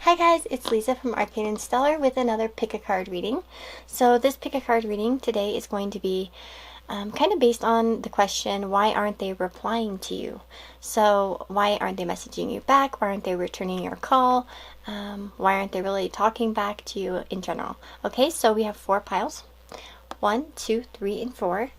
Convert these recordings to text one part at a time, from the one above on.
Hi guys, it's Lisa from Arcane and Stellar with another pick a card reading. So this pick a card reading today is going to be kind of based on the question, why aren't they replying to you? So why aren't they messaging you back? Why aren't they returning your call? Why aren't they really talking back to you in general? Okay, so we have 4 piles. 1, 2, 3, and 4.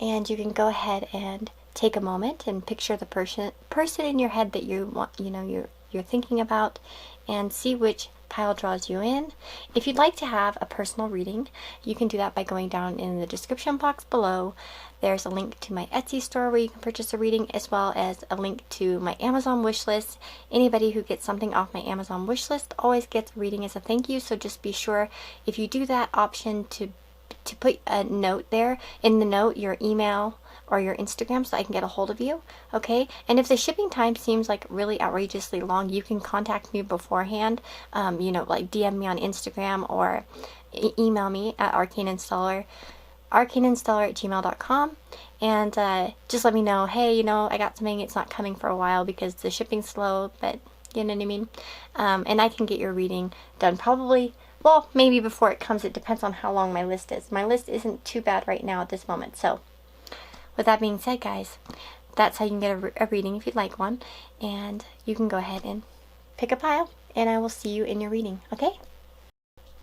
And you can go ahead and take a moment and picture the person in your head that you want, you're thinking about, and see which pile draws you in. If you'd like to have a personal reading, you can do that by going down in the description box below. There's a link to my Etsy store where you can purchase a reading, as well as a link to my Amazon wish list. Anybody who gets something off my Amazon wish list always gets a reading as a thank you, so just be sure, if you do that option, to put a note there. In the note, your email or your Instagram, so I can get a hold of you, okay? And if the shipping time seems like really outrageously long, you can contact me beforehand, like DM me on Instagram or email me at arcaneandstellar@gmail.com, and just let me know, hey, I got something, it's not coming for a while because the shipping's slow, but you know what I mean? And I can get your reading done probably, well, maybe before it comes. It depends on how long my list is. My list isn't too bad right now at this moment. So with that being said, guys, that's how you can get a reading if you'd like one. And you can go ahead and pick a pile, and I will see you in your reading, okay?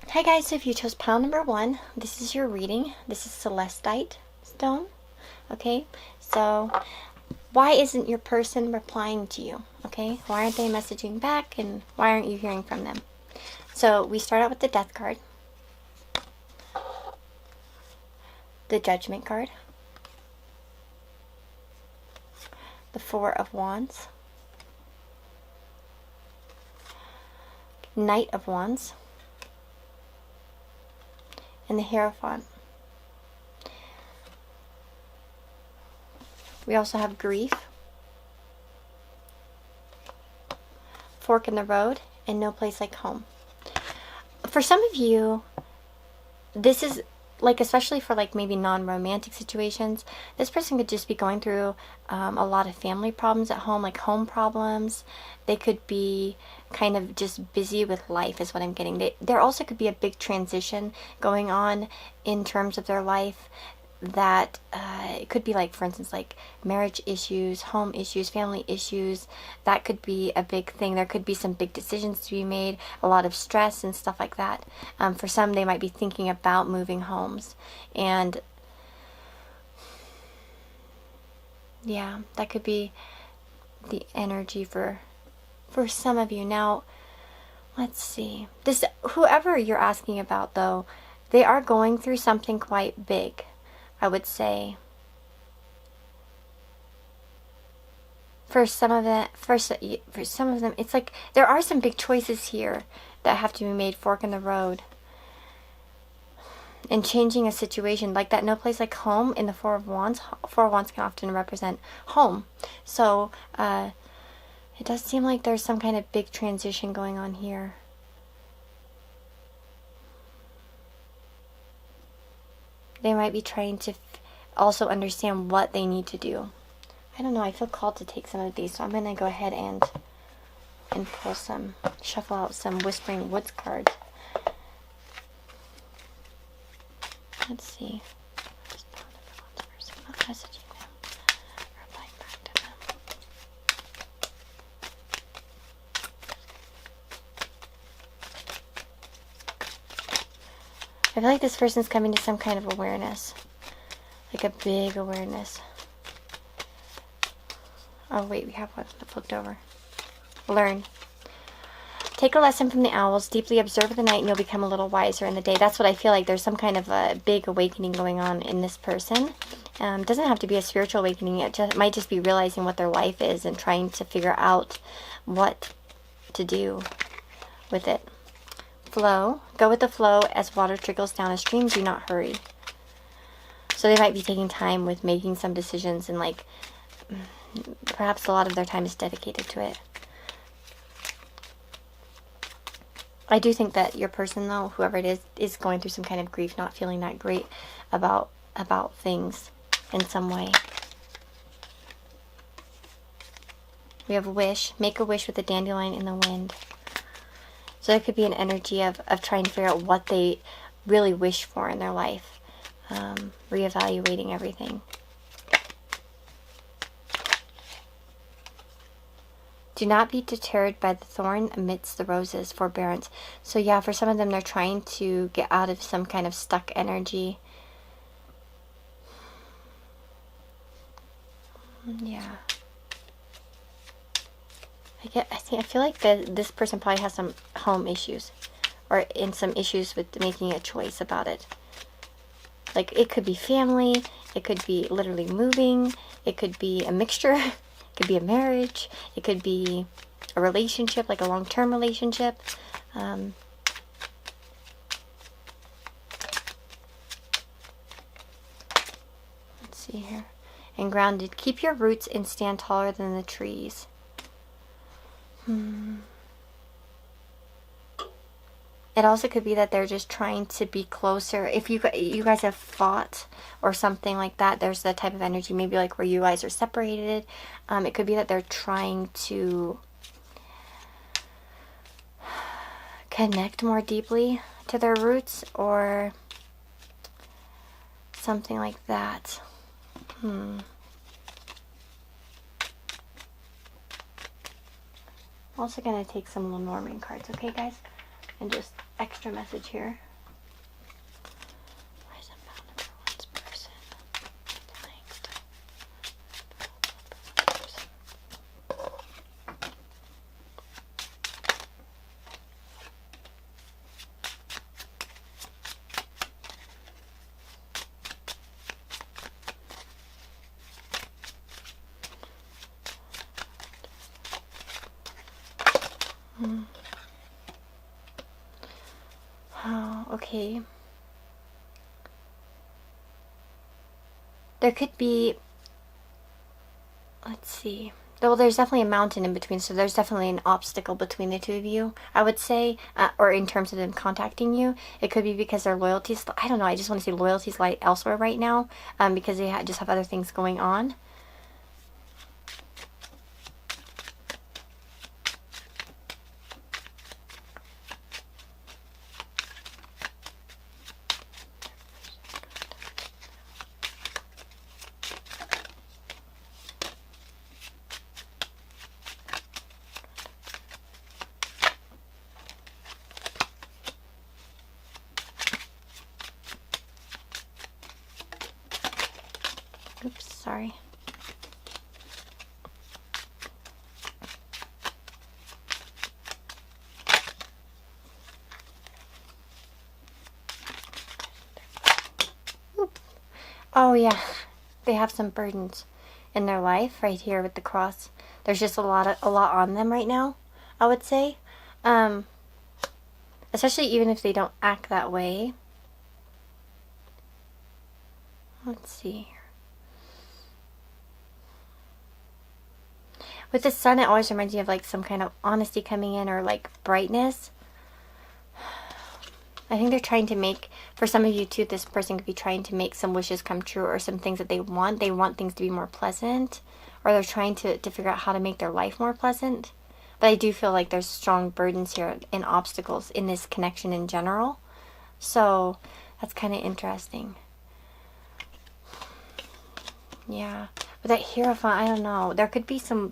Hi guys, so if you chose pile number 1, this is your reading. This is Celestite stone, okay? So why isn't your person replying to you, okay? Why aren't they messaging back, and why aren't you hearing from them? So we start out with the Death card, the Judgment card, the 4 of Wands, Knight of Wands, and the Hierophant. We also have Grief, Fork in the Road, and No Place Like Home. For some of you, this is like, especially for like maybe non-romantic situations, this person could just be going through a lot of family problems at home, like home problems. They could be kind of just busy with life is what I'm getting. There also could be a big transition going on in terms of their life, that it could be like, for instance, like marriage issues, home issues, family issues. That could be a big thing. There could be some big decisions to be made, a lot of stress and stuff like that. For some, they might be thinking about moving homes, and yeah, that could be the energy for some of you. Now, let's see. Whoever you're asking about, though, they are going through something quite big, I would say. For some of them, it's like there are some big choices here that have to be made. Fork in the road, and changing a situation like that. No Place Like Home in the 4 of Wands. 4 of Wands can often represent home. So it does seem like there's some kind of big transition going on here. They might be trying to also understand what they need to do. I don't know, I feel called to take some of these, so I'm going to go ahead and pull some, shuffle out some Whispering Woods cards. Let's see. I'm not messaging them, replying back to them. I feel like this person's coming to some kind of awareness. Like a big awareness. Oh wait, we have one that flipped over. Learn. Take a lesson from the owls. Deeply observe the night and you'll become a little wiser in the day. That's what I feel like. There's some kind of a big awakening going on in this person. Doesn't have to be a spiritual awakening. It might just be realizing what their life is and trying to figure out what to do with it. Flow. Go with the flow as water trickles down a stream. Do not hurry. So they might be taking time with making some decisions, and like perhaps a lot of their time is dedicated to it. I do think that your person, though, whoever it is going through some kind of grief, not feeling that great about things in some way. We have wish. Make a wish with a dandelion in the wind. So it could be an energy of trying to figure out what they really wish for in their life. Reevaluating everything. Do not be deterred by the thorn amidst the roses, forbearance. So yeah, for some of them, they're trying to get out of some kind of stuck energy. Yeah. I feel like this person probably has some home issues, or in some issues with making a choice about it. Like, it could be family, it could be literally moving, it could be a mixture, it could be a marriage, it could be a relationship, like a long-term relationship. Let's see here. And grounded. Keep your roots and stand taller than the trees. It also could be that they're just trying to be closer. If you guys have fought or something like that, there's that type of energy, maybe like where you guys are separated. It could be that they're trying to connect more deeply to their roots or something like that. I'm also going to take some Lenormand cards, okay, guys? And just extra message here. Rise and bound number one's person. Oh, okay. There could be, let's see. Well, there's definitely a mountain in between, so there's definitely an obstacle between the two of you, I would say, or in terms of them contacting you. It could be because their loyalties, I don't know, I just want to say loyalties lie elsewhere right now, because they just have other things going on. Oops, sorry. Oop. Oh yeah, they have some burdens in their life right here with the cross. There's just a lot on them right now, I would say. Especially even if they don't act that way. Let's see here. With the sun, it always reminds me of like some kind of honesty coming in or like brightness. I think they're trying to make, for some of you too, this person could be trying to make some wishes come true or some things that they want. They want things to be more pleasant, or they're trying to figure out how to make their life more pleasant. But I do feel like there's strong burdens here and obstacles in this connection in general. So that's kind of interesting. Yeah. With that Hierophant, I don't know. There could be some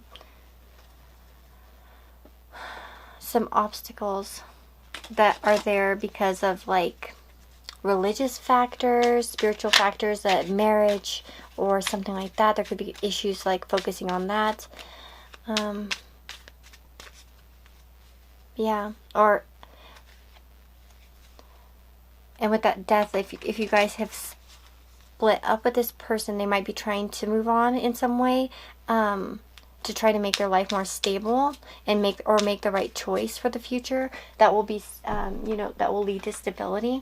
obstacles that are there because of like religious factors, spiritual factors, marriage or something like that. There could be issues like focusing on that. Yeah, and with that death, if you guys have split up with this person, they might be trying to move on in some way, to try to make their life more stable and make the right choice for the future that will be, that will lead to stability.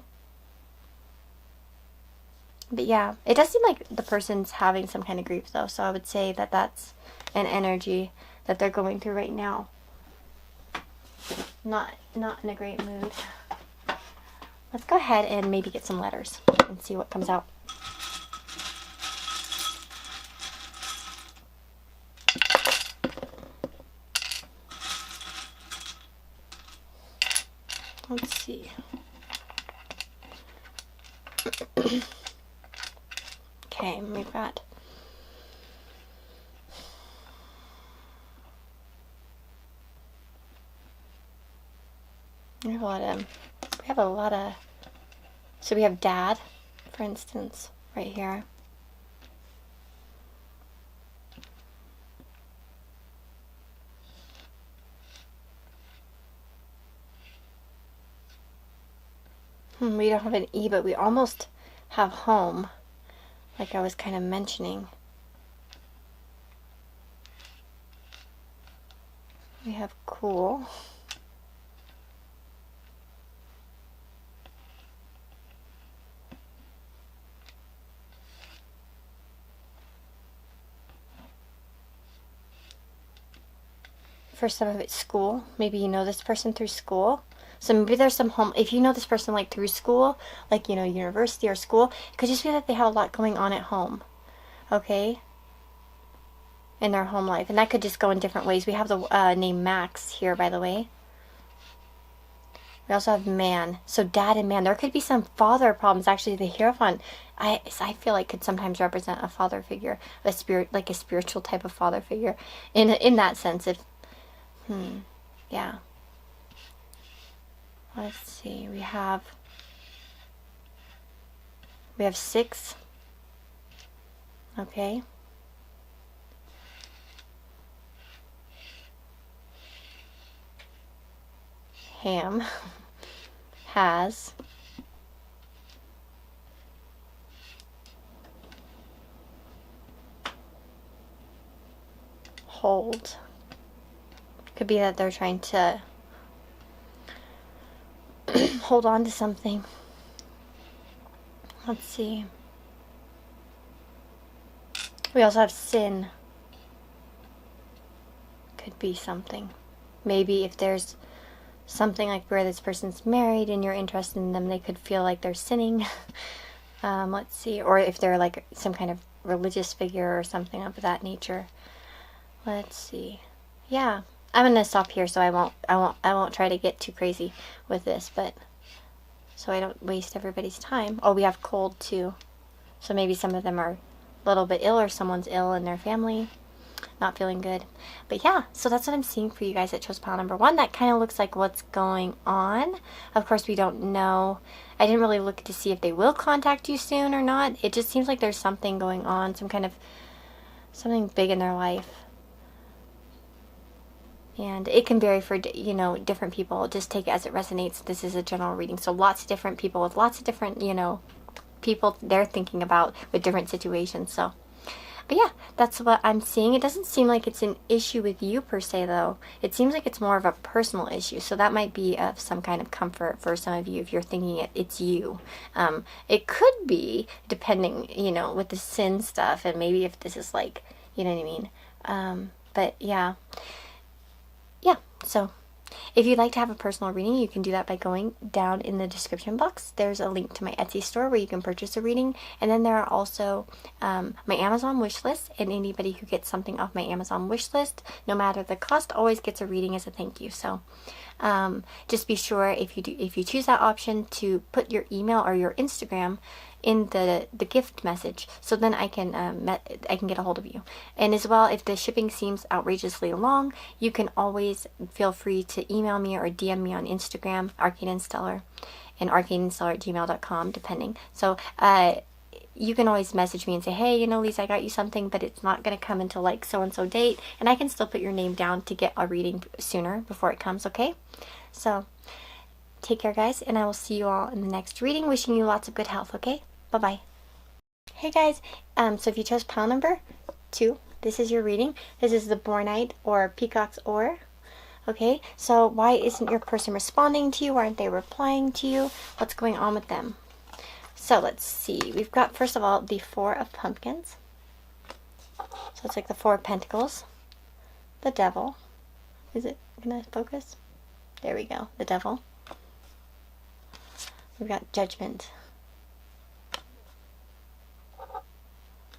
But yeah, it does seem like the person's having some kind of grief though, so I would say that that's an energy that they're going through right now. Not in a great mood. Let's go ahead and maybe get some letters and see what comes out. Let's see. Okay, we've got we have a lot of so we have dad, for instance, right here. We don't have an E, but we almost have home, like I was kind of mentioning. We have cool. For some of it's school. Maybe you know this person through school. So maybe there's some home, if you know this person like through school, like, you know, university or school, it could just be that they have a lot going on at home, okay, in their home life. And that could just go in different ways. We have the name Max here, by the way. We also have man. So dad and man. There could be some father problems. Actually, the Hierophant, I feel like could sometimes represent a father figure, a spirit, like a spiritual type of father figure, in that sense. If, yeah. Let's see, we have 6. Okay. Ham has hold. Could be that they're trying to hold on to something. Let's see. We also have sin. Could be something. Maybe if there's something like where this person's married and you're interested in them, they could feel like they're sinning. Let's see. Or if they're like some kind of religious figure or something of that nature. Let's see. Yeah. I'm gonna stop here so I won't try to get too crazy with this, but so I don't waste everybody's time. Oh, we have cold too. So maybe some of them are a little bit ill, or someone's ill in their family, not feeling good. But yeah, so that's what I'm seeing for you guys that chose pile number 1. That kind of looks like what's going on. Of course, we don't know. I didn't really look to see if they will contact you soon or not. It just seems like there's something going on, something big in their life. And it can vary for, you know, different people. Just take it as it resonates. This is a general reading. So lots of different people with lots of different, you know, people they're thinking about with different situations. So, but yeah, that's what I'm seeing. It doesn't seem like it's an issue with you per se, though. It seems like it's more of a personal issue. So that might be of some kind of comfort for some of you if you're thinking it's you. It could be, depending, you know, with the sin stuff, and maybe if this is like, you know what I mean. But yeah. Yeah, so if you'd like to have a personal reading, you can do that by going down in the description box. There's a link to my Etsy store where you can purchase a reading. And then there are also my Amazon wish list. And anybody who gets something off my Amazon wish list, no matter the cost, always gets a reading as a thank you. So just be sure if you choose that option to put your email or your Instagram in the gift message, so then I can get a hold of you. And as well, if the shipping seems outrageously long, you can always feel free to email me or DM me on Instagram, Arcane Stellar, and arcanestellar@gmail.com, depending. So you can always message me and say, hey, you know, Lisa, I got you something, but it's not going to come until like so-and-so date, and I can still put your name down to get a reading sooner before it comes, okay? So take care, guys, and I will see you all in the next reading. Wishing you lots of good health, okay? Bye-bye. Hey, guys. So if you chose pile number 2, this is your reading. This is the Bornite or Peacock's Oar. Okay, so why isn't your person responding to you? Why aren't they replying to you? What's going on with them? So let's see. We've got, first of all, the 4 of Pumpkins. So it's like the 4 of Pentacles. The Devil. Is it going to focus? There we go. The Devil. We've got Judgment.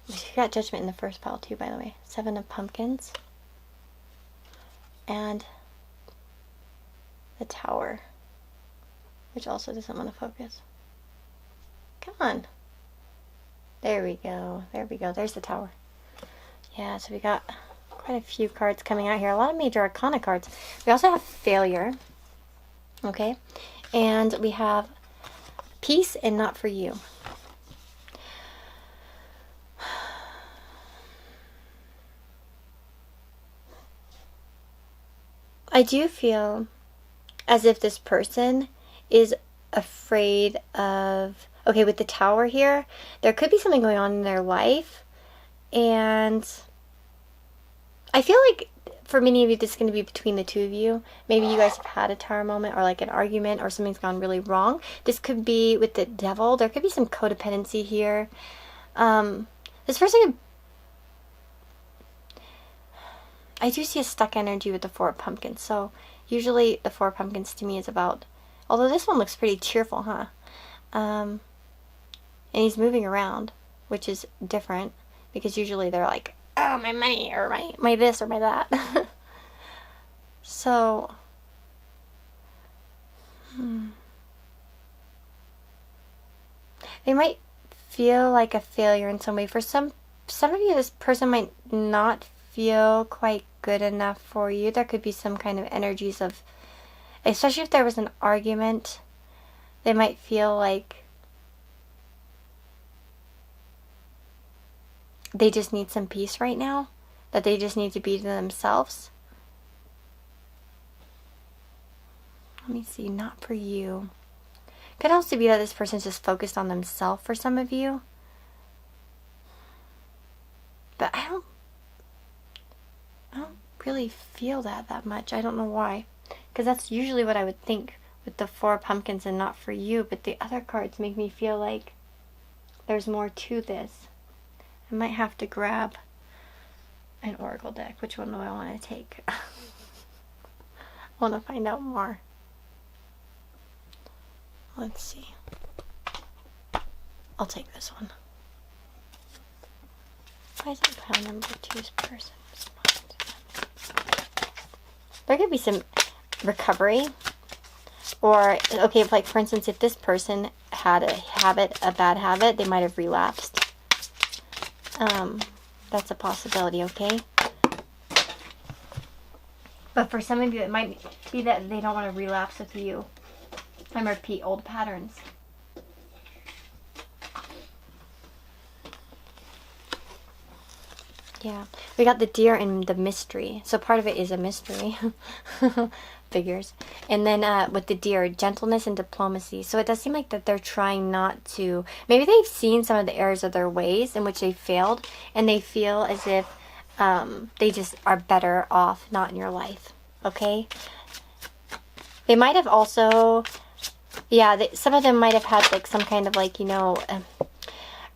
We've got Judgment in the first pile too, by the way. 7 of Pumpkins. And the Tower. which also doesn't want to focus. Come on. There we go. There we go. There's the Tower. Yeah, so we got quite a few cards coming out here. A lot of major arcana cards. We also have failure. Okay. And we have peace and not for you. I do feel as if this person is afraid of, okay, with the Tower here, there could be something going on in their life, and I feel like for many of you, this is going to be between the two of you. Maybe you guys have had a Tower moment, or like an argument, or something's gone really wrong. This could be with the Devil. There could be some codependency here. This person, I do see a stuck energy with the Four of Pumpkins. So usually the Four of Pumpkins to me is about, although this one looks pretty cheerful, huh? And he's moving around, which is different, because usually they're like, oh, my money, or my this, or my that. So, they might feel like a failure in some way. For some of you, this person might not feel quite good enough for you. There could be some kind of energies of, especially if there was an argument, they might feel like they just need some peace right now, that they just need to be to themselves. Let me see, not for you. Could also be that this person's just focused on themselves for some of you. But I don't really feel that much. I don't know why. Because that's usually what I would think with the Four of Pumpkins and not for you. But the other cards make me feel like there's more to this. I might have to grab an oracle deck. Which one do I want to take? I want to find out more. Let's see. I'll take this one. Why is it pile number 2's person? There could be some recovery. Or, okay, like for instance, if this person had a habit, a bad habit, they might have relapsed. That's a possibility, okay? But for some of you, it might be that they don't want to relapse with you and repeat old patterns. Yeah, we got the Deer and the mystery. So part of it is a mystery. Figures. And then with the Deer, gentleness and diplomacy. So it does seem like that they're trying not to, maybe they've seen some of the errors of their ways in which they failed, and they feel as if they just are better off not in your life. Okay? They might have also, yeah, some of them might have had like some kind of like, you know,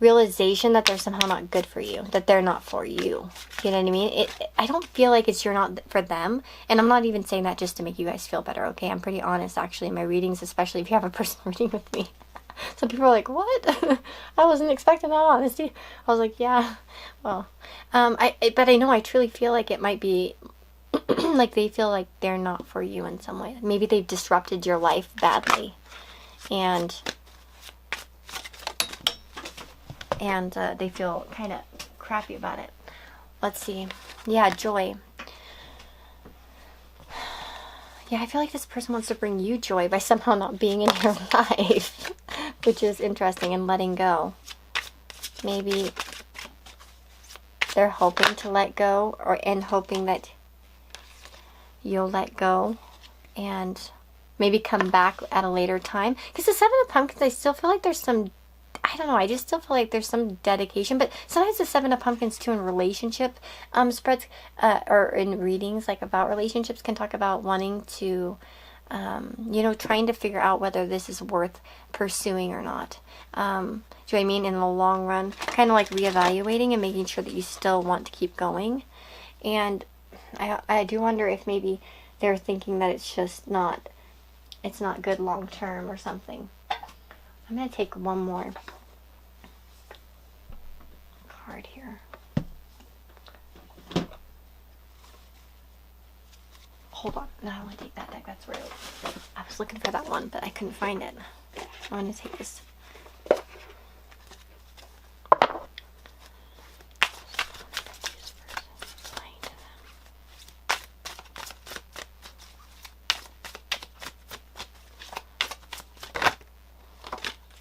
realization that they're somehow not good for you, that they're not for you. You know what I mean? I don't feel like it's you're not for them, and I'm not even saying that just to make you guys feel better, okay? I'm pretty honest, actually, in my readings, especially if you have a person reading with me. Some people are like, what? I wasn't expecting that honesty. I was like, yeah, well, but I know I truly feel like it might be like they feel like they're not for you in some way. Maybe they've disrupted your life badly, and they feel kind of crappy about it. Let's see. Yeah, joy. Yeah, I feel like this person wants to bring you joy by somehow not being in your life, which is interesting, and letting go. Maybe they're hoping to let go, and hoping that you'll let go and maybe come back at a later time. Because the Seven of Pumpkins, I still feel like there's some, I don't know, I just still feel like there's some dedication. But sometimes the Seven of Pumpkins too in relationship spreads, or in readings like about relationships, can talk about wanting to, you know, trying to figure out whether this is worth pursuing or not. Do you know what I mean? In the long run, kind of like reevaluating and making sure that you still want to keep going. And I do wonder if maybe they're thinking that it's just not, it's not good long term or something. I'm going to take one more card here. Hold on. No, I want to take that deck. That's where I was was looking for that one, but I couldn't find it. I'm going to take this.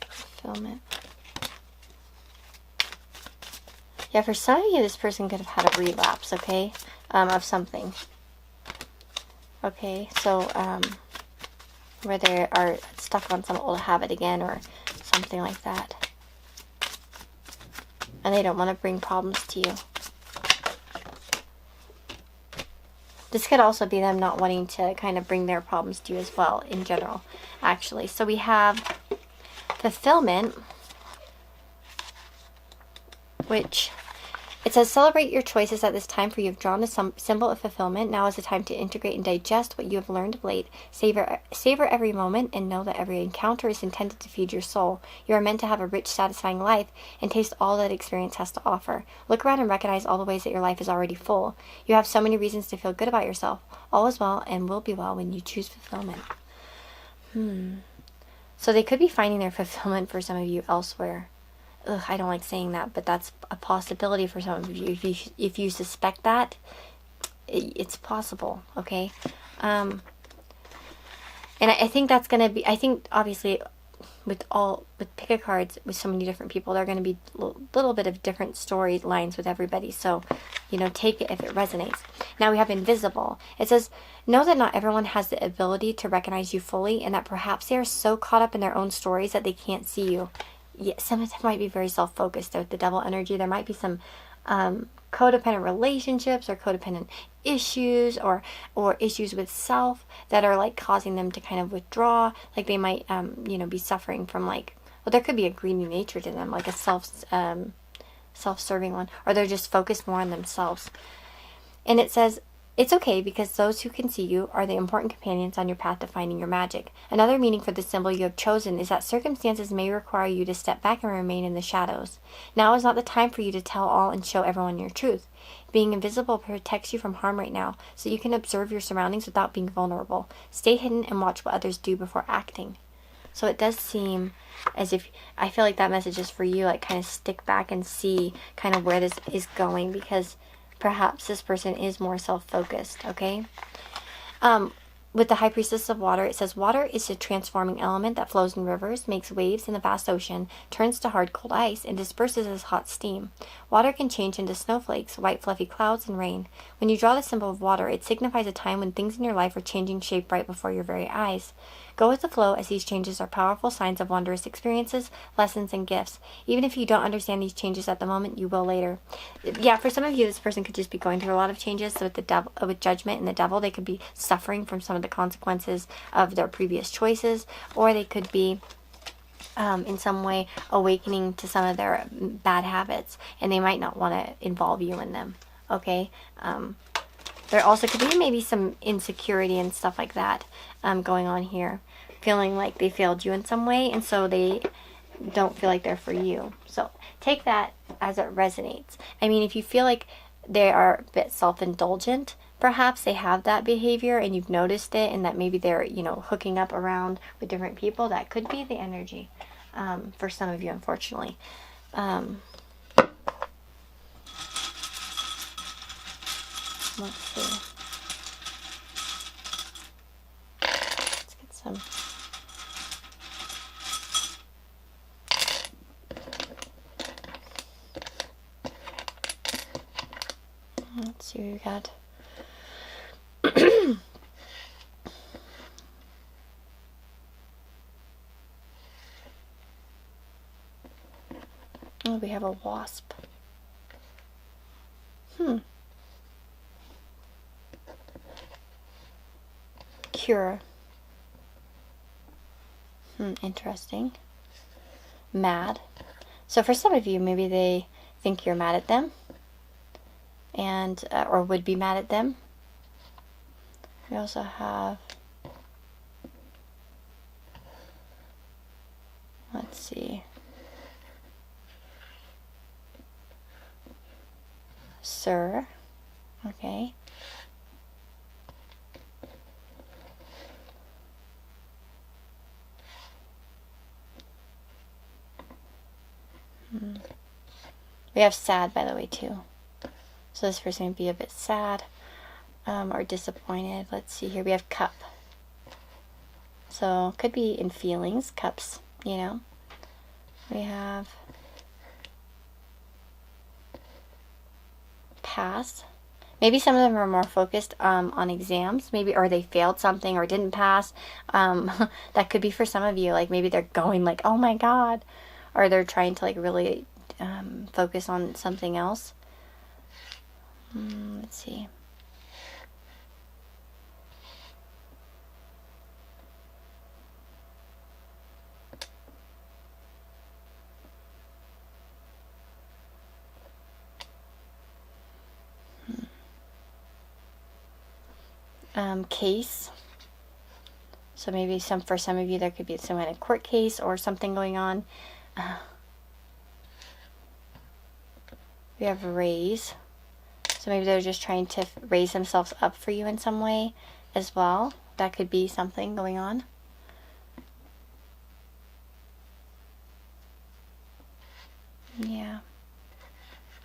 Fulfillment. Yeah, for some of you, this person could have had a relapse, okay, of something. Okay, so, where they are stuck on some old habit again or something like that. And they don't want to bring problems to you. This could also be them not wanting to kind of bring their problems to you as well, in general, actually. So we have fulfillment, which it says, celebrate your choices at this time, for you have drawn the symbol of fulfillment. Now is the time to integrate and digest what you have learned of late. Savor every moment and know that every encounter is intended to feed your soul. You are meant to have a rich, satisfying life and taste all that experience has to offer. Look around and recognize all the ways that your life is already full. You have so many reasons to feel good about yourself. All is well and will be well when you choose fulfillment. So they could be finding their fulfillment for some of you elsewhere. Ugh, I don't like saying that, but that's a possibility for some of you. If you suspect that, it's possible, okay? And I think that's going to be, I think obviously with pick-a-cards with so many different people, there are going to be a little bit of different storylines with everybody. So, you know, take it if it resonates. Now we have invisible. It says, know that not everyone has the ability to recognize you fully, and that perhaps they are so caught up in their own stories that they can't see you. Yeah, some of them might be very self-focused with the devil energy. There might be some codependent relationships or codependent issues or issues with self that are like causing them to kind of withdraw. Like they might you know, be suffering from like, well, there could be a greedy nature to them, like a self-serving one, or they're just focused more on themselves. And it says, it's okay, because those who can see you are the important companions on your path to finding your magic. Another meaning for the symbol you have chosen is that circumstances may require you to step back and remain in the shadows. Now is not the time for you to tell all and show everyone your truth. Being invisible protects you from harm right now, so you can observe your surroundings without being vulnerable. Stay hidden and watch what others do before acting. So it does seem as if, I feel like that message is for you, like kind of stick back and see kind of where this is going, because perhaps this person is more self-focused, okay? With the High Priestess of Water, it says, water is a transforming element that flows in rivers, makes waves in the vast ocean, turns to hard, cold ice, and disperses as hot steam. Water can change into snowflakes, white, fluffy clouds, and rain. When you draw the symbol of water, it signifies a time when things in your life are changing shape right before your very eyes. Go with the flow, as these changes are powerful signs of wondrous experiences, lessons, and gifts. Even if you don't understand these changes at the moment, you will later. Yeah, for some of you, this person could just be going through a lot of changes. So with the devil, with judgment and the devil, they could be suffering from some of the consequences of their previous choices, or they could be in some way awakening to some of their bad habits, and they might not want to involve you in them, okay? There also could be maybe some insecurity and stuff like that going on here, feeling like they failed you in some way, and so they don't feel like they're for you. So take that as it resonates. I mean, if you feel like they are a bit self-indulgent, perhaps they have that behavior and you've noticed it, and that maybe they're, you know, hooking up around with different people. That could be the energy for some of you, unfortunately. Let's see. Let's get some. Let's see what we got. Oh, we have a wasp. Cure. Interesting. Mad. So for some of you, maybe they think you're mad at them, and or would be mad at them. We also have, let's see, Sir. Okay. We have sad, by the way, too. So this person would be a bit sad or disappointed. Let's see here. We have cup. So could be in feelings, cups, you know. We have pass. Maybe some of them are more focused on exams, maybe, or they failed something or didn't pass. That could be for some of you. Like maybe they're going like, oh my God, or they're trying to like really focus on something else. Let's see. Case. So maybe for some of you there could be some kind of court case or something going on. We have raise. So maybe they're just trying to raise themselves up for you in some way as well. That could be something going on. Yeah.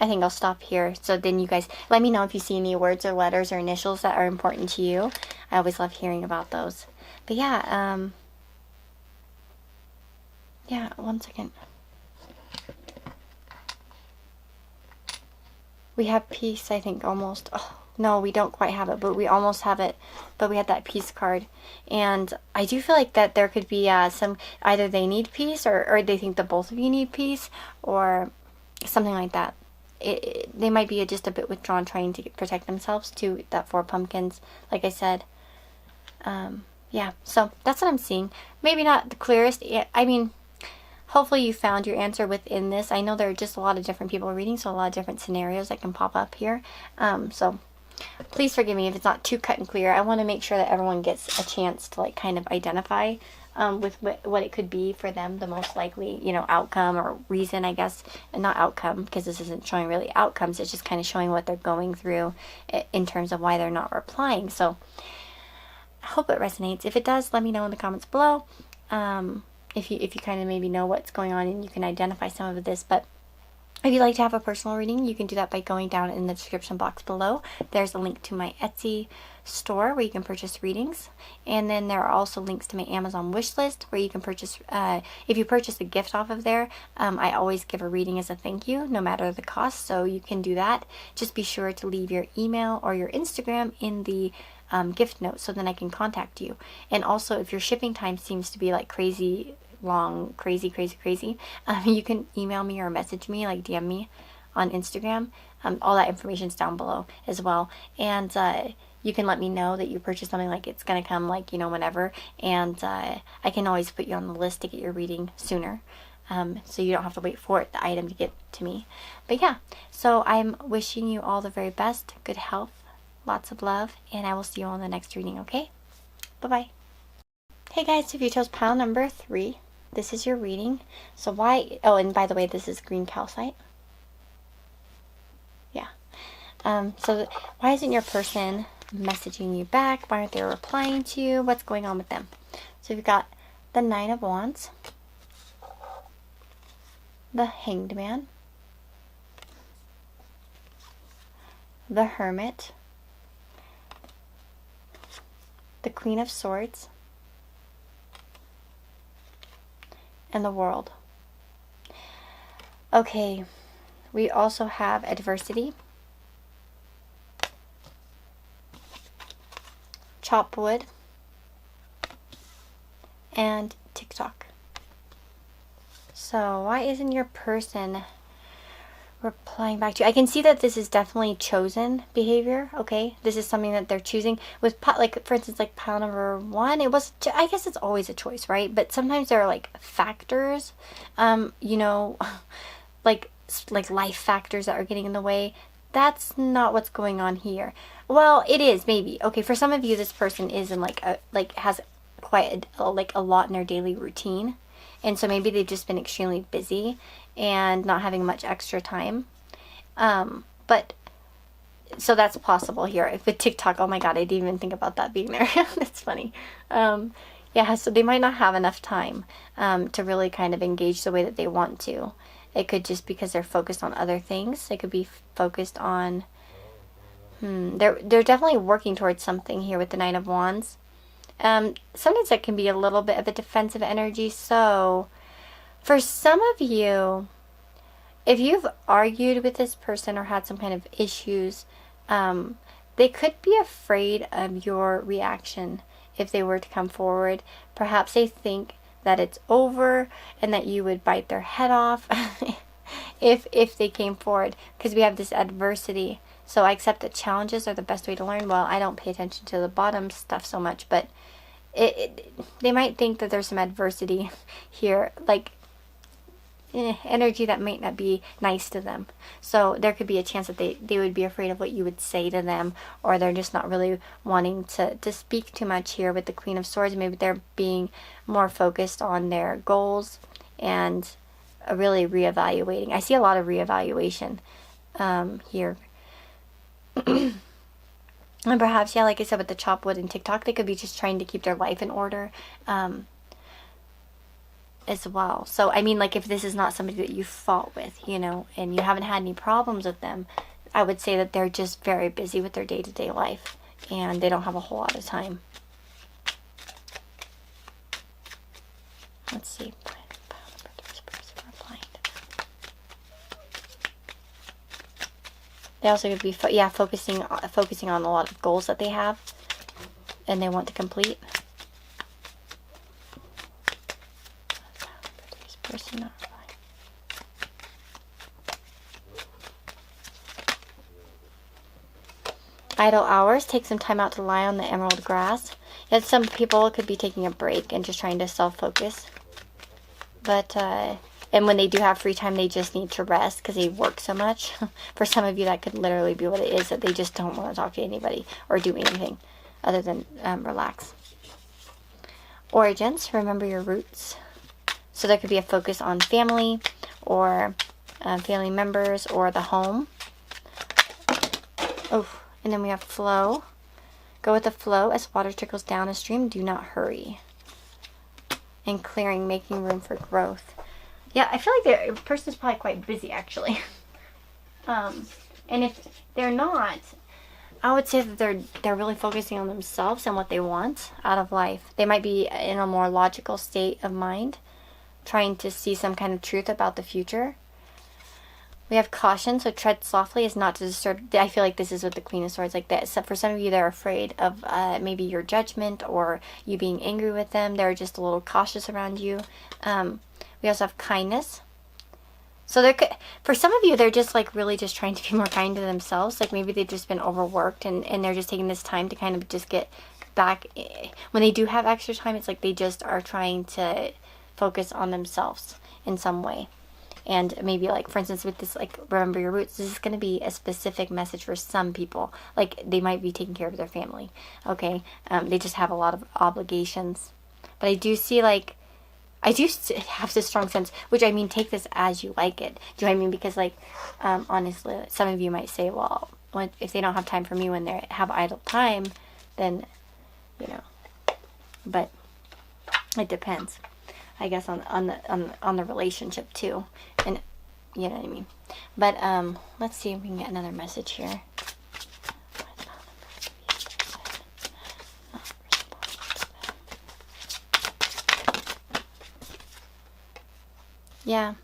I think I'll stop here. So then you guys, let me know if you see any words or letters or initials that are important to you. I always love hearing about those. But yeah, yeah, one second. We have peace, I think, almost. Oh, no, we don't quite have it, but we almost have it. But we had that peace card. And I do feel like that there could be either they need peace or they think that both of you need peace or something like that. They might be just a bit withdrawn, trying to protect themselves to that 4 pumpkins, like I said. Yeah, so that's what I'm seeing. Maybe not the clearest. I mean, hopefully you found your answer within this. I know there are just a lot of different people reading, so a lot of different scenarios that can pop up here. So please forgive me if it's not too cut and clear. I want to make sure that everyone gets a chance to like kind of identify with what it could be for them, the most likely, you know, outcome or reason, I guess. And not outcome, because this isn't showing really outcomes. It's just kind of showing what they're going through in terms of why they're not replying. So I hope it resonates. If it does, let me know in the comments below. If you kind of maybe know what's going on and you can identify some of this. But if you'd like to have a personal reading, you can do that by going down in the description box below. There's a link to my Etsy store where you can purchase readings. And then there are also links to my Amazon wish list where you can purchase, if you purchase a gift off of there, I always give a reading as a thank you, no matter the cost. So you can do that. Just be sure to leave your email or your Instagram in the gift note so then I can contact you. And also, if your shipping time seems to be like crazy long, crazy, you can email me or message me, like DM me on Instagram. All that information's down below as well. And you can let me know that you purchased something, like it's gonna come like, you know, whenever, and I can always put you on the list to get your reading sooner. So you don't have to wait for the item to get to me. But yeah, so I'm wishing you all the very best, good health, lots of love, and I will see you on the next reading, okay? Bye-bye. Hey guys, if you chose pile number 3, this is your reading. So why, oh, and by the way, this is green calcite. Yeah. So why isn't your person messaging you back? Why aren't they replying to you? What's going on with them? So you've got the 9 of Wands, the Hanged Man, the Hermit, the Queen of Swords, and the World. Okay, we also have adversity, chop wood, and TikTok. So why isn't your person replying back to you? I can see that this is definitely chosen behavior. Okay, this is something that they're choosing. With like, for instance, like pile number 1, it was, I guess it's always a choice, right? But sometimes there are like factors, you know, like life factors that are getting in the way. That's not what's going on here. Well, it is, maybe. Okay, for some of you, this person is in has quite a lot in their daily routine. And so maybe they've just been extremely busy and not having much extra time. But so that's possible here. If with TikTok, oh my God, I didn't even think about that being there. That's funny. Yeah, so they might not have enough time to really kind of engage the way that they want to. It could just because they're focused on other things. They could be focused on, they're definitely working towards something here with the Nine of Wands. Sometimes that can be a little bit of a defensive energy. So for some of you, if you've argued with this person or had some kind of issues, they could be afraid of your reaction if they were to come forward. Perhaps they think that it's over and that you would bite their head off if they came forward, because we have this adversity. So I accept that challenges are the best way to learn. Well, I don't pay attention to the bottom stuff so much, but they might think that there's some adversity here, like energy that might not be nice to them. So there could be a chance that they would be afraid of what you would say to them, or they're just not really wanting to speak too much here with the Queen of Swords. Maybe they're being more focused on their goals and really reevaluating. I see a lot of reevaluation here. And perhaps, yeah, like I said with the chop wood and TikTok, they could be just trying to keep their life in order as well. So, I mean, like, if this is not somebody that you fought with, you know, and you haven't had any problems with them, I would say that they're just very busy with their day-to-day life, and they don't have a whole lot of time. Let's see. They also could be, focusing on a lot of goals that they have and they want to complete. Idle hours. Take some time out to lie on the emerald grass. Yet some people could be taking a break and just trying to self-focus. But, and when they do have free time, they just need to rest because they work so much. For some of you, that could literally be what it is, that they just don't want to talk to anybody or do anything other than relax. Origins. Remember your roots. So there could be a focus on family or family members or the home. Oh, and then we have flow. Go with the flow as water trickles down a stream. Do not hurry. And clearing, making room for growth. Yeah, I feel like the person's probably quite busy, actually. And if they're not, I would say that they're really focusing on themselves and what they want out of life. They might be in a more logical state of mind, trying to see some kind of truth about the future. We have caution, so tread softly is not to disturb. I feel like this is with the Queen of Swords like that. So for some of you, they're afraid of maybe your judgment or you being angry with them. They're just a little cautious around you. We also have kindness. So for some of you, they're just like really just trying to be more kind to themselves. Like maybe they've just been overworked and they're just taking this time to kind of just get back. When they do have extra time, it's like they just are trying to focus on themselves in some way. And maybe, like, for instance, with this, like, remember your roots, this is going to be a specific message for some people. Like, they might be taking care of their family, okay? They just have a lot of obligations. But I do see, like, I do have this strong sense, which, I mean, take this as you like it. Do you know what I mean? Because, like, honestly, some of you might say, well, if they don't have time for me when they have idle time, then, you know. But it depends. I guess on the relationship too, and you know what I mean. But let's see if we can get another message here. Yeah,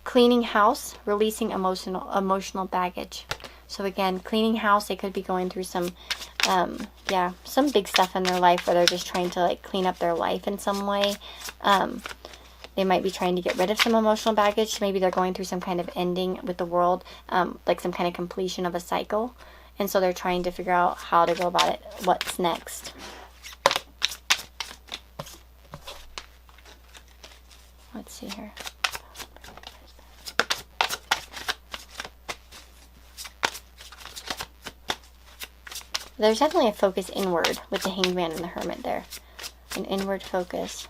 cleaning house, releasing emotional baggage. So again, cleaning house, they could be going through some some big stuff in their life where they're just trying to like clean up their life in some way. They might be trying to get rid of some emotional baggage. Maybe they're going through some kind of ending with the world, like some kind of completion of a cycle. And so they're trying to figure out how to go about it, what's next. Let's see here. There's definitely a focus inward with the Hanged Man and the Hermit there. An inward focus.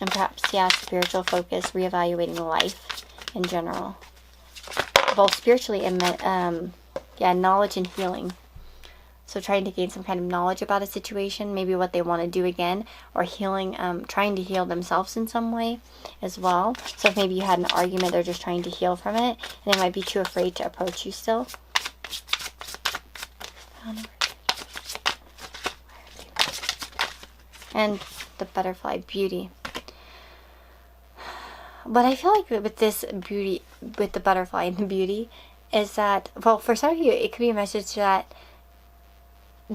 And perhaps, yeah, spiritual focus, reevaluating life in general. Both spiritually and, knowledge and healing. So trying to gain some kind of knowledge about a situation, maybe what they want to do again, or healing, trying to heal themselves in some way as well. So if maybe you had an argument, they're just trying to heal from it, and they might be too afraid to approach you still. And the butterfly, beauty. What I feel like with this beauty, with the butterfly and the beauty, is that, well, for some of you, it could be a message that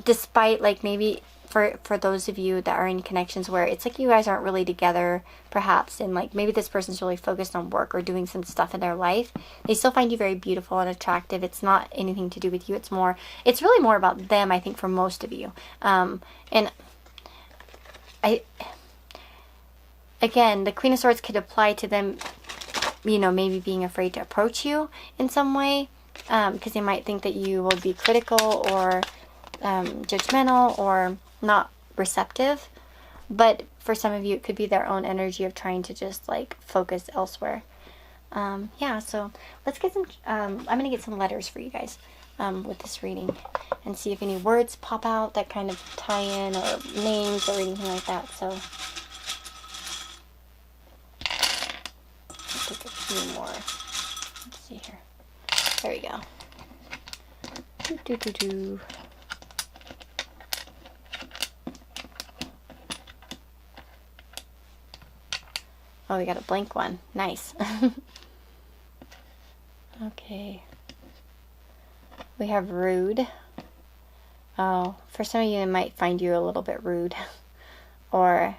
despite, like, maybe for those of you that are in connections where it's like you guys aren't really together, perhaps, and like maybe this person's really focused on work or doing some stuff in their life, they still find you very beautiful and attractive. It's not anything to do with you. It's really more about them, I think, for most of you. And again, the Queen of Swords could apply to them, you know, maybe being afraid to approach you in some way, because they might think that you will be critical or judgmental or not receptive. But for some of you, it could be their own energy of trying to just like focus elsewhere. Yeah, so let's get some, I'm going to get some letters for you guys with this reading and see if any words pop out that kind of tie in, or names or anything like that. So let's take a few more. Let's see here. There we go. Oh, we got a blank one. Nice. Okay. We have rude. Oh, for some of you, they might find you a little bit rude. Or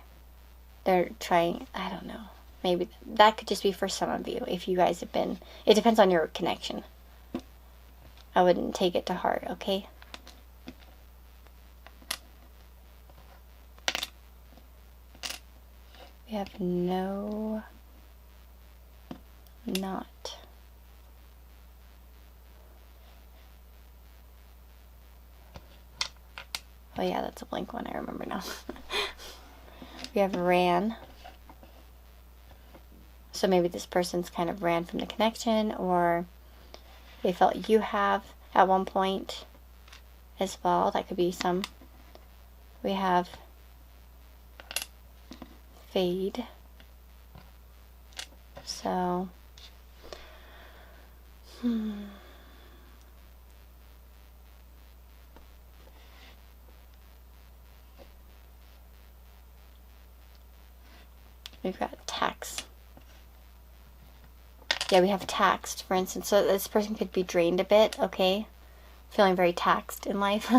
they're trying, I don't know. Maybe that could just be for some of you. If you guys have been, it depends on your connection. I wouldn't take it to heart, okay? We have no, not. Oh yeah, that's a blank one, I remember now. We have ran. So maybe this person's kind of ran from the connection, or they felt you have at one point as well. That could be some. We have fade. So, we've got tax. Yeah, we have taxed, for instance. So this person could be drained a bit, okay? Feeling very taxed in life.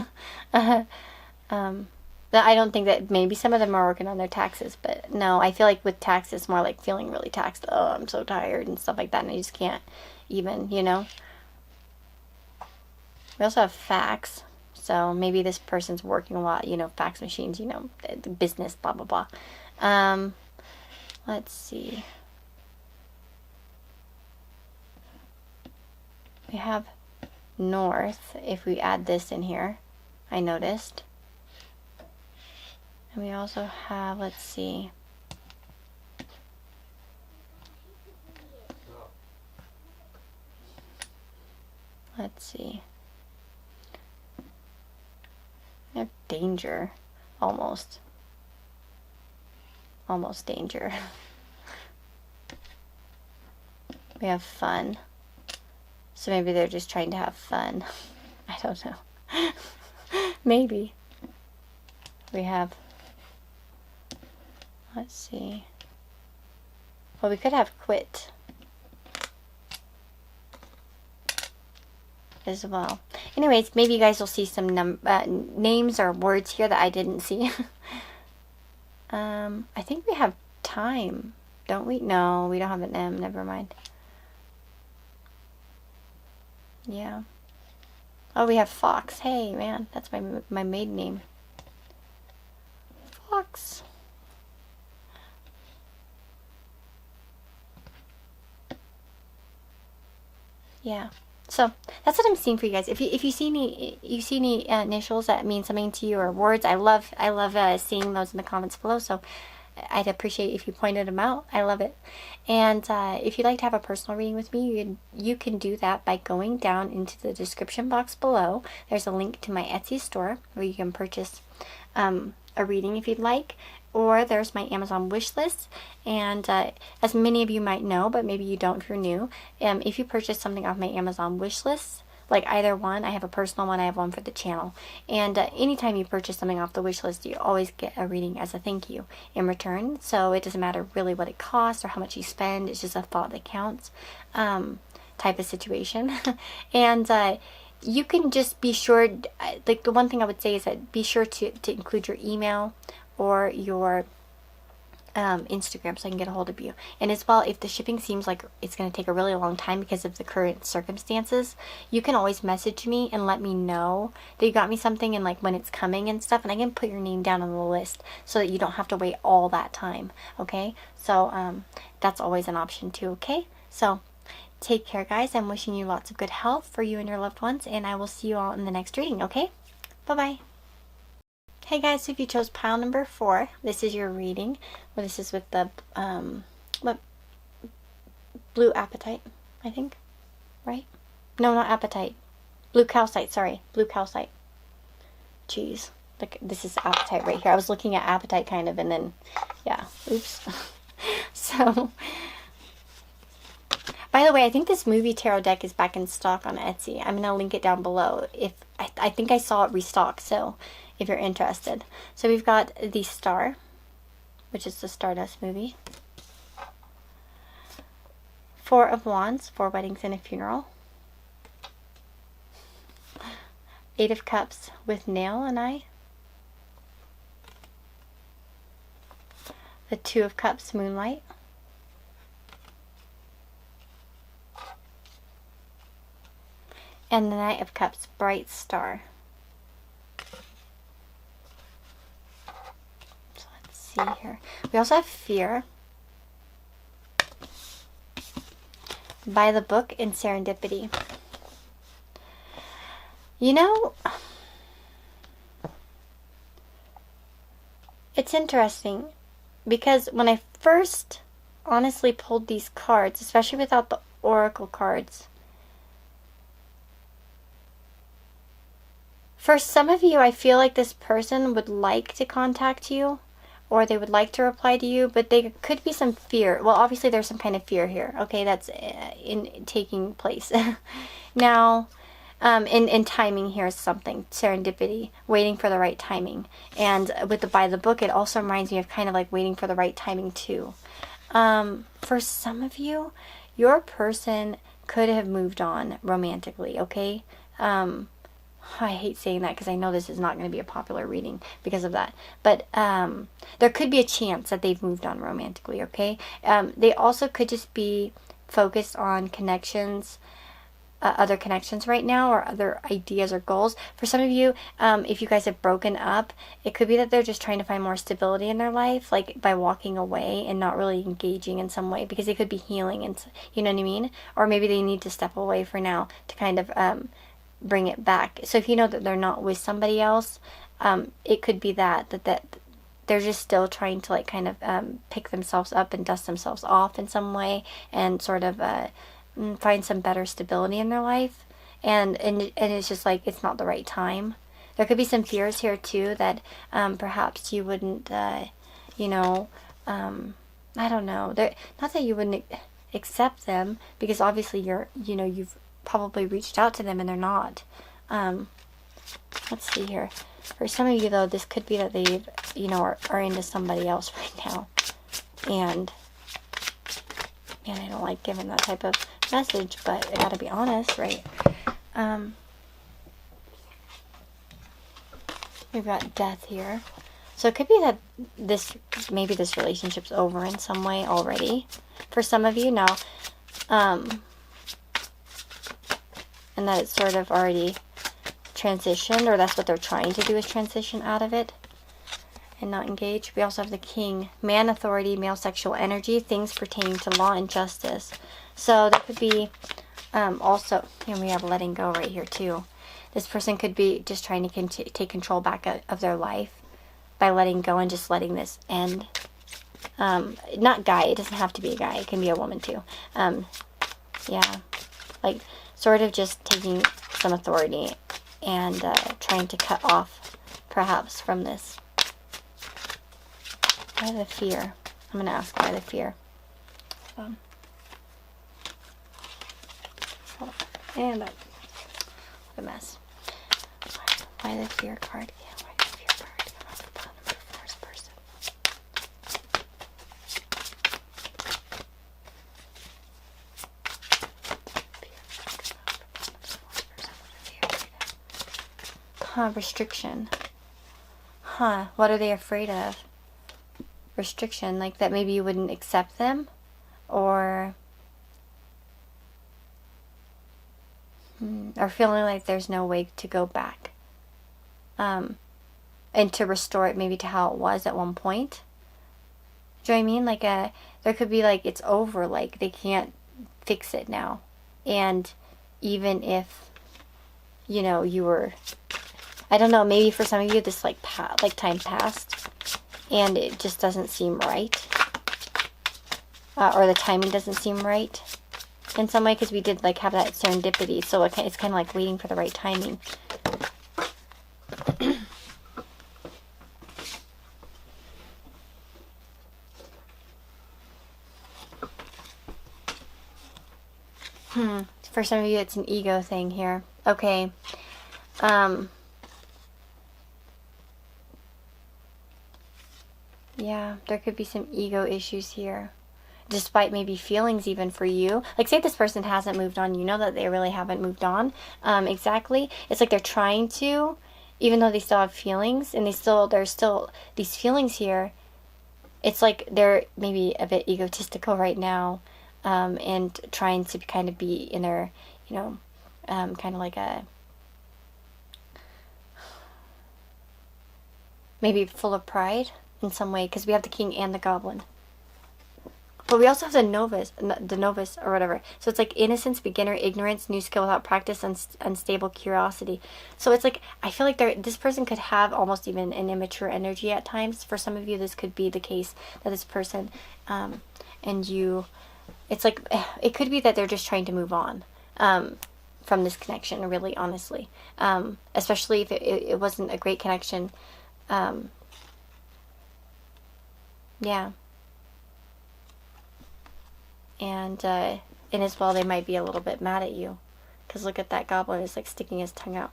I don't think that, maybe some of them are working on their taxes, but no, I feel like with taxes, it's more like feeling really taxed. Oh, I'm so tired and stuff like that, and I just can't even, you know? We also have fax. So maybe this person's working a lot, you know, fax machines, you know, the business, blah, blah, blah. Let's see. We have north, if we add this in here, I noticed. And we also have, let's see. Let's see. We have danger, almost. Almost danger. We have fun. So maybe they're just trying to have fun. I don't know. Maybe. We have, let's see. Well, we could have quit as well. Anyways, maybe you guys will see some names or words here that I didn't see. I think we have time, don't we? No, we don't have an M. Never mind. Yeah. Oh, we have Fox. Hey, man, that's my maiden name. Fox. Yeah. So that's what I'm seeing for you guys. If you see any initials that mean something to you, or words, I love seeing those in the comments below. So I'd appreciate if you pointed them out. I love it. And if you'd like to have a personal reading with me, you can do that by going down into the description box below. There's a link to my Etsy store where you can purchase a reading if you'd like. Or there's my Amazon wish list. And as many of you might know, but maybe you don't if you're new, if you purchase something off my Amazon wish list, like either one, I have a personal one, I have one for the channel. And anytime you purchase something off the wish list, you always get a reading as a thank you in return. So it doesn't matter really what it costs or how much you spend. It's just a thought that counts type of situation. And you can just be sure, like the one thing I would say is that be sure to include your email or your Instagram so I can get a hold of you. And as well, if the shipping seems like it's going to take a really long time because of the current circumstances, you can always message me and let me know that you got me something and like when it's coming and stuff, and I can put your name down on the list so that you don't have to wait all that time. Okay, so that's always an option too. Okay, so take care, guys. I'm wishing you lots of good health for you and your loved ones, and I will see you all in the next reading. Okay, bye bye. Hey guys, so if you chose pile number 4, this is your reading. Well, this is with the what, blue apatite, I think, right? No, not apatite. Blue calcite, sorry. Blue calcite. Jeez. Look, this is apatite right here. I was looking at apatite kind of, and then, yeah, oops. So, by the way, I think this movie tarot deck is back in stock on Etsy. I'm going to link it down below. If I think I saw it restocked, so if you're interested. So we've got the Star, which is the Stardust movie. 4 of Wands, 4 weddings and a funeral. 8 of Cups with Nail and I. The 2 of Cups, Moonlight. And the Knight of Cups, Bright Star. So let's see here. We also have Fear. By the Book and Serendipity. You know, it's interesting because when I first honestly pulled these cards, especially without the oracle cards, for some of you, I feel like this person would like to contact you, or they would like to reply to you, but there could be some fear. Well, obviously there's some kind of fear here, okay, that's in taking place. Now, in timing here is something, serendipity, waiting for the right timing. And with the By the Book, it also reminds me of kind of like waiting for the right timing too. For some of you, your person could have moved on romantically, okay? I hate saying that because I know this is not going to be a popular reading because of that. But there could be a chance that they've moved on romantically, okay? They also could just be focused on connections, other connections right now, or other ideas or goals. For some of you, if you guys have broken up, it could be that they're just trying to find more stability in their life, like by walking away and not really engaging in some way, because they could be healing, and you know what I mean? Or maybe they need to step away for now to kind of bring it back. So if you know that they're not with somebody else, it could be that they're just still trying to like kind of pick themselves up and dust themselves off in some way, and sort of find some better stability in their life, and it's just like it's not the right time. There could be some fears here too that perhaps you wouldn't you know, I don't know, not that you wouldn't accept them, because obviously you've probably reached out to them and they're not. Let's see here. For some of you though, this could be that they are into somebody else right now, and I don't like giving that type of message, but I gotta be honest, right? We've got Death here. So it could be that maybe this relationship's over in some way already for some of you now. And that it's sort of already transitioned, or that's what they're trying to do, is transition out of it and not engage. We also have the King, man, authority, male sexual energy, things pertaining to law and justice. So that could be also, and we have letting go right here too. This person could be just trying to take control back of their life by letting go and just letting this end. Not guy, it doesn't have to be a guy, it can be a woman too. Yeah, like sort of just taking some authority and trying to cut off perhaps from this. Why the fear? I'm going to ask why the fear. And what a mess. Why the fear card? Yeah, why the fear card? Come off the bottom of the first person. Restriction. What are they afraid of? Restriction, like that maybe you wouldn't accept them, or feeling like there's no way to go back, and to restore it maybe to how it was at one point. Do you know what I mean? Like there could be like it's over, like they can't fix it now, and even if you were, I don't know, maybe for some of you this like time passed and it just doesn't seem right, or the timing doesn't seem right in some way, because we did like have that serendipity, so it's kind of like waiting for the right timing. For some of you it's an ego thing here. Okay. Yeah, there could be some ego issues here. Despite maybe feelings even for you. Like say this person hasn't moved on, you know that they really haven't moved on. Exactly. It's like they're trying to, even though they still have feelings, and there's still these feelings here. It's like they're maybe a bit egotistical right now, and trying to kind of be in their, kind of like a, maybe full of pride in some way, because we have the king and the goblin. But we also have the novice or whatever. So it's like innocence, beginner, ignorance, new skill without practice, unstable curiosity. So it's like, I feel like this person could have almost even an immature energy at times. For some of you, this could be the case that this person, and you, it's like, it could be that they're just trying to move on from this connection, really, honestly. Especially if it wasn't a great connection. Yeah. And as well, they might be a little bit mad at you. Because look at that goblin, is like sticking his tongue out.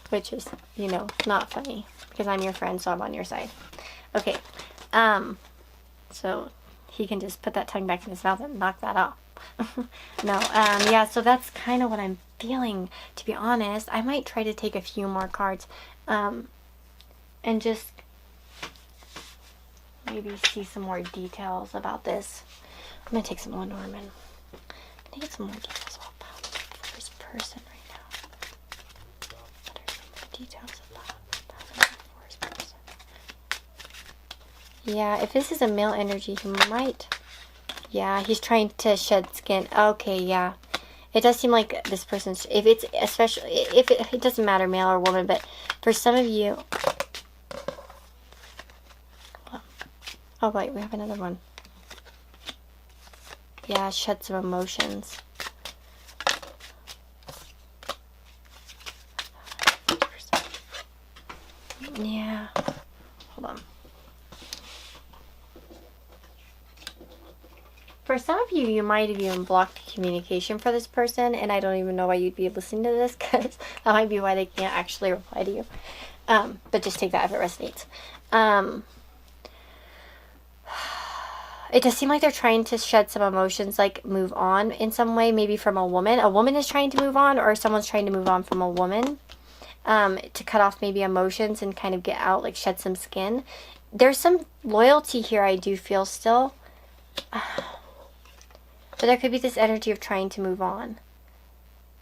Which is, not funny. Because I'm your friend, so I'm on your side. Okay. So he can just put that tongue back in his mouth and knock that off. No, yeah, so that's kind of what I'm feeling, to be honest. I might try to take a few more cards. And just maybe see some more details about this. I'm going to take some Lenormand. I'm going to get some more details about the first person right now. What are some more details about the first person? Yeah, if this is a male energy, he might... Yeah, he's trying to shed skin. Okay, yeah. It does seem like this person's... If it's... Especially... If it doesn't matter, male or woman, but for some of you... Oh, wait, we have another one. Yeah, shed some emotions. Yeah. Hold on. For some of you, you might have even blocked communication for this person, and I don't even know why you'd be listening to this, because that might be why they can't actually reply to you. But just take that if it resonates. It does seem like they're trying to shed some emotions, like move on in some way, maybe from a woman. A woman is trying to move on, or someone's trying to move on from a woman, to cut off maybe emotions and kind of get out, like shed some skin. There's some loyalty here, I do feel still. But there could be this energy of trying to move on,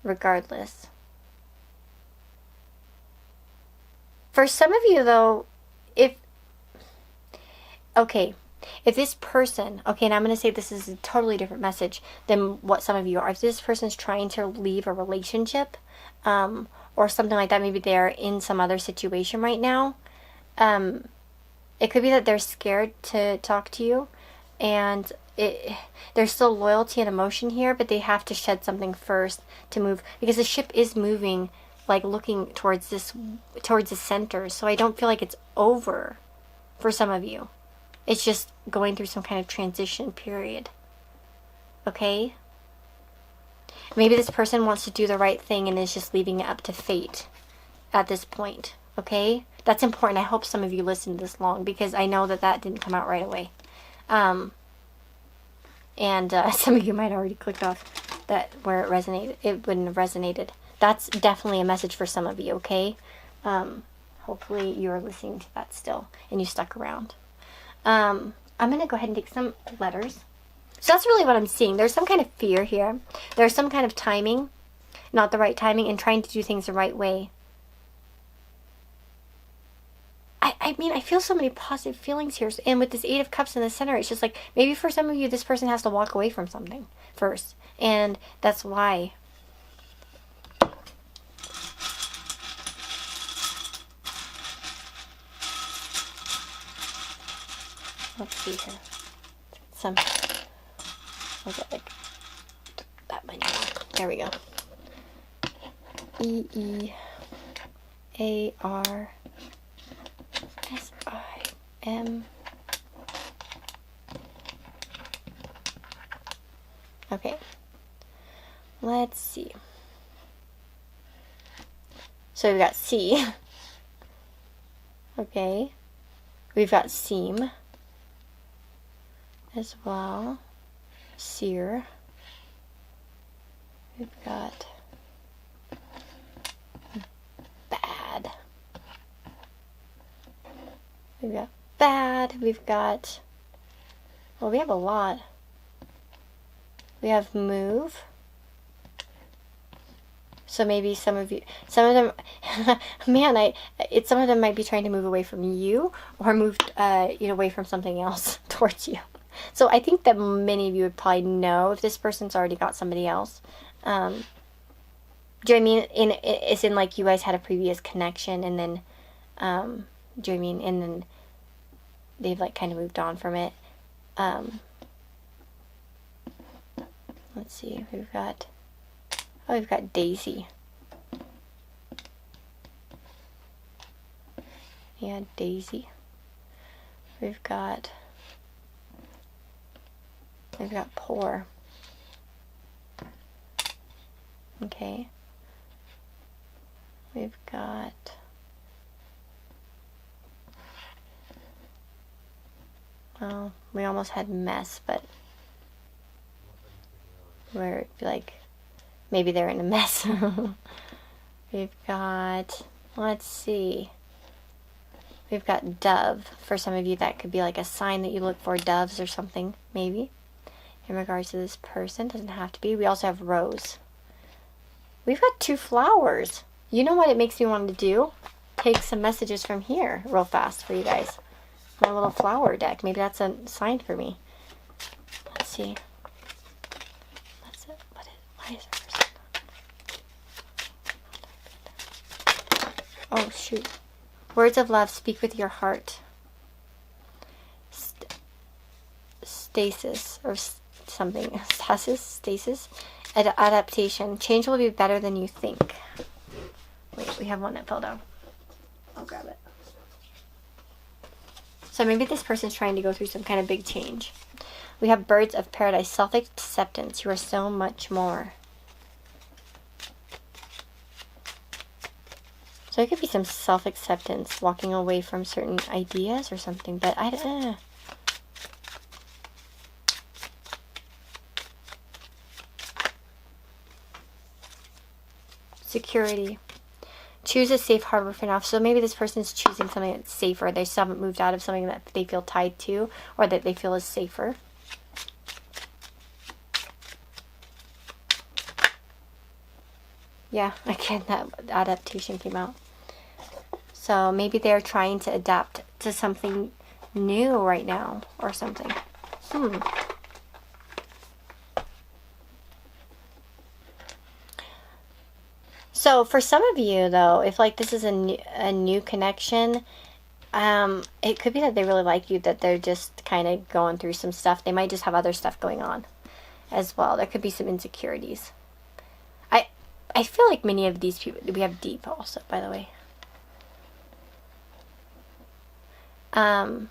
regardless. For some of you, though, if this person, and I'm going to say this is a totally different message than what some of you are. If this person's trying to leave a relationship, or something like that, maybe they're in some other situation right now, It could be that they're scared to talk to you, and there's still loyalty and emotion here, but they have to shed something first to move, because the ship is moving, like looking towards the center. So I don't feel like it's over for some of you. It's just going through some kind of transition period. Okay? Maybe this person wants to do the right thing and is just leaving it up to fate at this point. Okay? That's important. I hope some of you listened this long, because I know that didn't come out right away. And some of you might already clicked off that where it resonated. It wouldn't have resonated. That's definitely a message for some of you, okay? Hopefully you're listening to that still and you stuck around. I'm going to go ahead and take some letters. So that's really what I'm seeing. There's some kind of fear here. There's some kind of timing, not the right timing, and trying to do things the right way. I mean, I feel so many positive feelings here. And with this Eight of Cups in the center, it's just like, maybe for some of you, this person has to walk away from something first. And that's why. Let's see here. Was it like that many? There we go. EEARSIM. Okay. Let's see. So we've got C. Okay. We've got seam as well. Sear. We've got bad. We've got bad. We've got, well, we have a lot. We have move. So maybe some of them, man, some of them might be trying to move away from you, or move, away from something else towards you. So I think that many of you would probably know if this person's already got somebody else. Do you know what I mean? It's in like you guys had a previous connection, and then, do you know what I mean? And then they've like kind of moved on from it. Let's see. We've got Daisy. Yeah, Daisy. We've got poor. Okay. We've got we almost had mess, but where it'd be like maybe they're in a mess. We've got, let's see. We've got dove. For some of you, that could be like a sign that you look for, doves or something, maybe. In regards to this person, doesn't have to be. We also have rose. We've got 2 flowers. You know what it makes me want to do? Take some messages from here real fast for you guys. My little flower deck. Maybe that's a sign for me. Let's see. Why is there? Oh, shoot. Words of love, speak with your heart. Stasis, or something. Stasis. Adaptation. Change will be better than you think. Wait, we have one that fell down. I'll grab it. So maybe this person's trying to go through some kind of big change. We have birds of paradise, self-acceptance. You are so much more. So it could be some self-acceptance, walking away from certain ideas or something, but Security. Choose a safe harbor for now. So maybe this person's choosing something that's safer. They still haven't moved out of something that they feel tied to, or that they feel is safer. Yeah, again, that adaptation came out. So maybe they're trying to adapt to something new right now or something. So for some of you, though, if like this is a new connection, It could be that they really like you, that they're just kind of going through some stuff. They might just have other stuff going on as well. There could be some insecurities. I feel like many of these people, we have deep also, by the way. I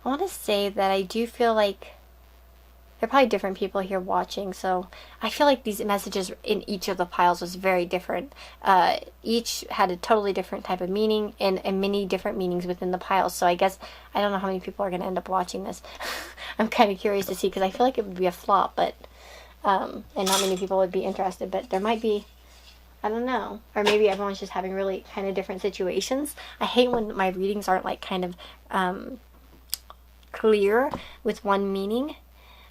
want to say that I do feel like there are probably different people here watching, so I feel like these messages in each of the piles was very different. Each had a totally different type of meaning and many different meanings within the piles, so I guess I don't know how many people are going to end up watching this. I'm kind of curious to see, because I feel like it would be a flop, but and not many people would be interested, but there might be, I don't know. Or maybe everyone's just having really kind of different situations. I hate when my readings aren't like kind of clear with one meaning.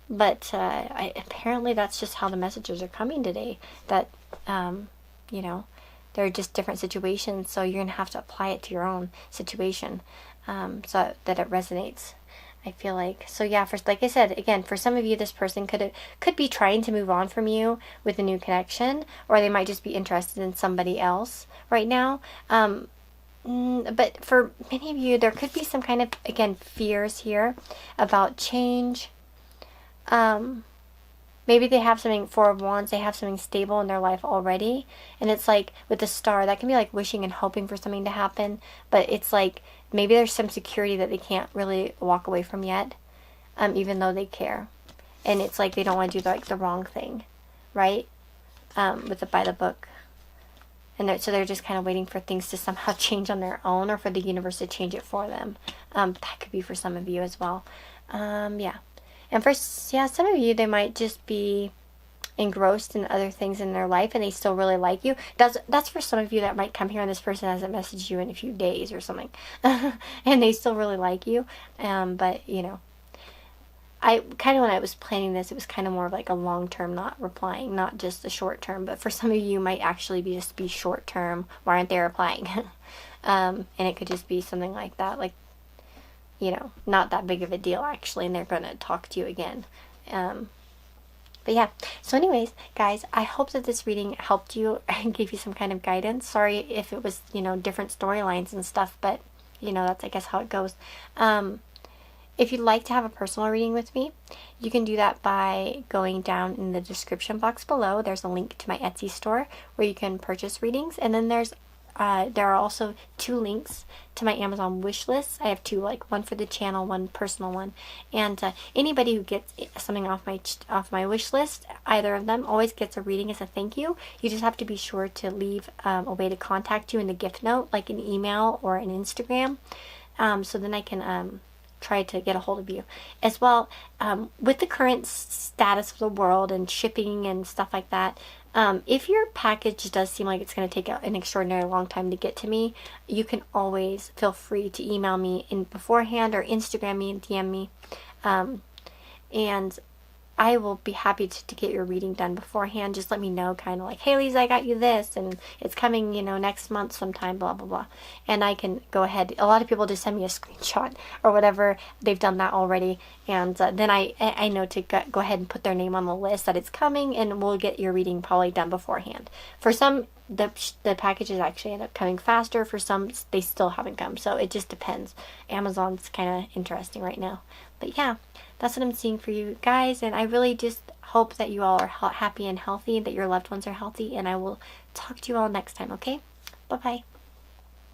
But apparently that's just how the messages are coming today. That, you know, they're just different situations. So you're going to have to apply it to your own situation so that it resonates. I feel like. So yeah, like I said, again, for some of you, this person could be trying to move on from you with a new connection, or they might just be interested in somebody else right now. But for many of you, there could be some kind of, again, fears here about change. Maybe they have something, Four of Wands, they have something stable in their life already. And it's like, with the star, that can be like wishing and hoping for something to happen. But it's like, maybe there's some security that they can't really walk away from yet, even though they care. And it's like they don't want to do like the wrong thing, right? With the by the book. And so they're just kind of waiting for things to somehow change on their own, or for the universe to change it for them. That could be for some of you as well. Yeah. And for, yeah, some of you, they might just be engrossed in other things in their life, and they still really like you. That's for some of you that might come here and this person hasn't messaged you in a few days or something. And they still really like you. But, you know, I kind of, when I was planning this, it was kind of more of like a long-term not replying, not just a short-term. But for some of you, might actually be just be short-term. Why aren't they replying? And it could just be something like that, like, you know, not that big of a deal actually, and they're going to talk to you again. But yeah, so anyways, guys, I hope that this reading helped you and gave you some kind of guidance. Sorry if it was, you know, different storylines and stuff, but, you know, that's, I guess, how it goes. If you'd like to have a personal reading with me, you can do that by going down in the description box below. There's a link to my Etsy store where you can purchase readings, and then there are also 2 links to my Amazon wish list. I have 2, like one for the channel, one personal one. And anybody who gets something off my wish list, either of them, always gets a reading as a thank you. You just have to be sure to leave a way to contact you in the gift note, like an email or an Instagram, so then I can try to get a hold of you as well. With the current status of the world and shipping and stuff like that, if your package does seem like it's going to take an extraordinarily long time to get to me, you can always feel free to email me in beforehand, or Instagram me and DM me, and I will be happy to get your reading done beforehand. Just let me know, kind of like, hey Lisa, I got you this, and it's coming, you know, next month sometime, blah blah blah. And I can go ahead. A lot of people just send me a screenshot or whatever. They've done that already, and then I know to go ahead and put their name on the list that it's coming, and we'll get your reading probably done beforehand. For some, the packages actually end up coming faster. For some, they still haven't come. So it just depends. Amazon's kind of interesting right now. But yeah, that's what I'm seeing for you guys, and I really just hope that you all are happy and healthy, that your loved ones are healthy, and I will talk to you all next time, okay? Bye-bye.